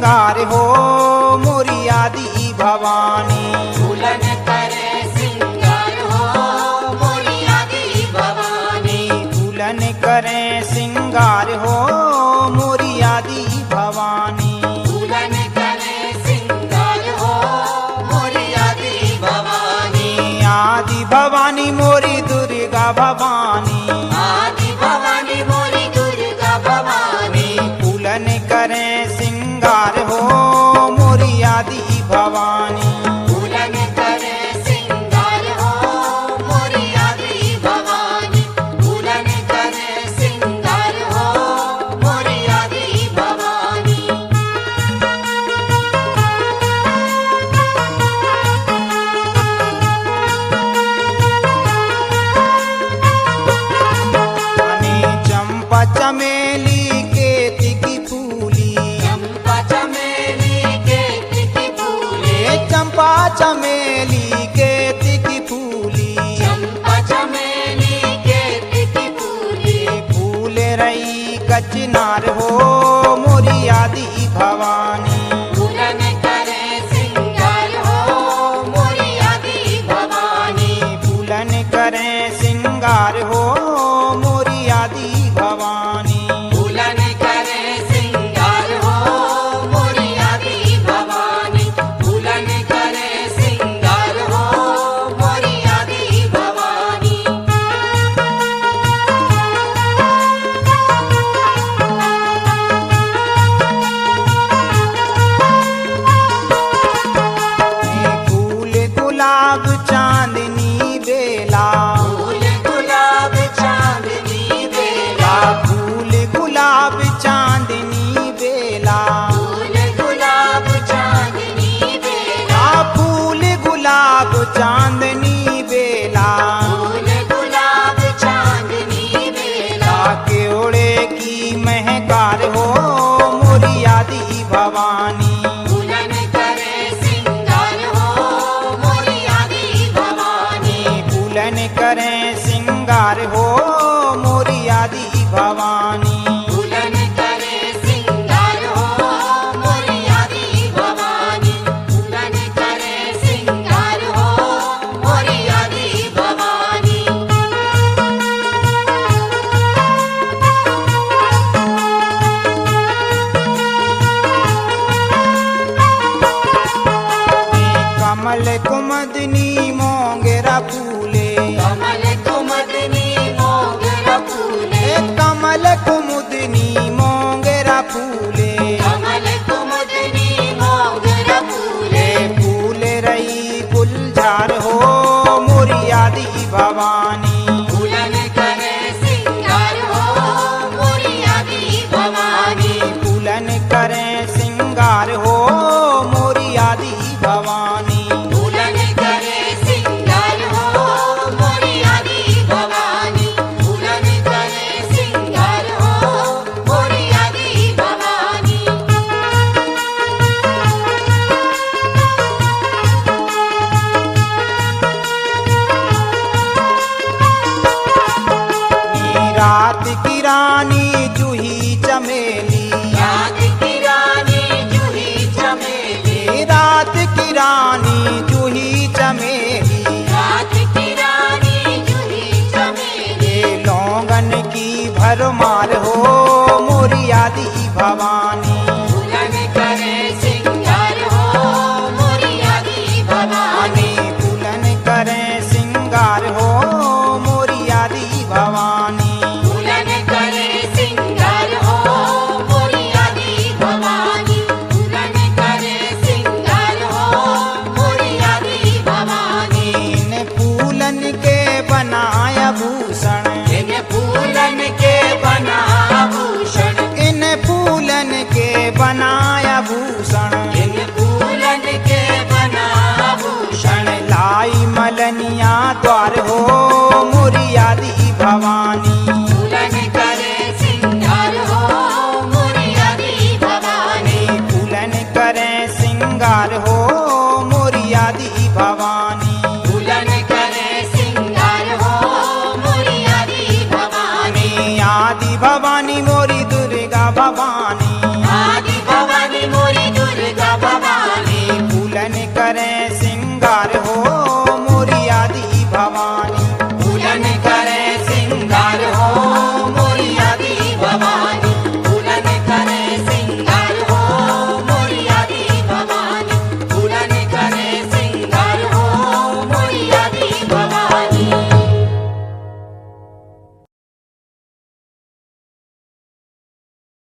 सिंगार हो मोरी आदि भवानी। झूलन करे सिंगार हो मोरी आदि भवानी। झूलन करे सिंगार हो मोरी आदि भवानी। झूलन करे सिंगार हो मोरी आदि भवानी। आदि भवानी मोरी दुर्गा भवानी। आदि भवानी मोरी दुर्गा भवानी। झूलन करे सिंगार हो मोरी आदि भवानी। झूलन करे सिंगार हो मोरी आदि भवानी। झूलन करे सिंगार हो मोरी आदि भवानी। चंपा चमेली केती की फूली। चंपा चमेली केती की फूली। चंपा चमेली केती की फूली। चंपा चमेली केती की फूली। फूल रही कचनार हो मोरी आदि भवानी। झूलन करे सिंगार हो मोरी आदि भवानी। झूलन करे सिंगार हो मोरी आदि भवानी। झूलन करे सिंगार हो मोरी आदि भवानी। झूलन करे सिंगार हो मोरी आदि भवानी। फूल गुलाब चांदनी बेला। फूल गुलाब चांदनी बेला। फूल गुलाब चांदनी बेला। फूल गुलाब चांदनी बेला। फूल गुलाब चांदनी बेला। फूल गुलाब चांदनी बेला। केवड़े की महकार हो मोरी आदि भवानी। झूलन करे सिंगार हो मोरी आदि भवानी। झूलन करे सिंगार हो मोरी आदि भवानी। झूलन करे सिंगार हो मोरी आदि भवानी। झूलन करे सिंगार हो मोरी आदि भवानी। कमल कुमदनी मोंगरा फूले। कमल कुमदनी मोगरा फूले। कमल कुमुदनी मोंगरा फूले। कमल कुमदनी मोगरा फूले। फूल रही गुलजार हो मोरी आदि भवानी। झूलन करे सिंगार हो मोरी आदि भवानी। झूलन करे सिंगार हो मोरी आदि भवानी। झूलन करे सिंगार हो मोरी आदि भवानी। झूलन करे सिंगार हो मोरी आदि भवानी। रात की रानी जूही चमेली। रात की रानी जूही चमेली। रात की रानी जूही चमेली। रात की रानी जूही चमेली। लौंगन की भरमार हो मोरी आदि भवानी।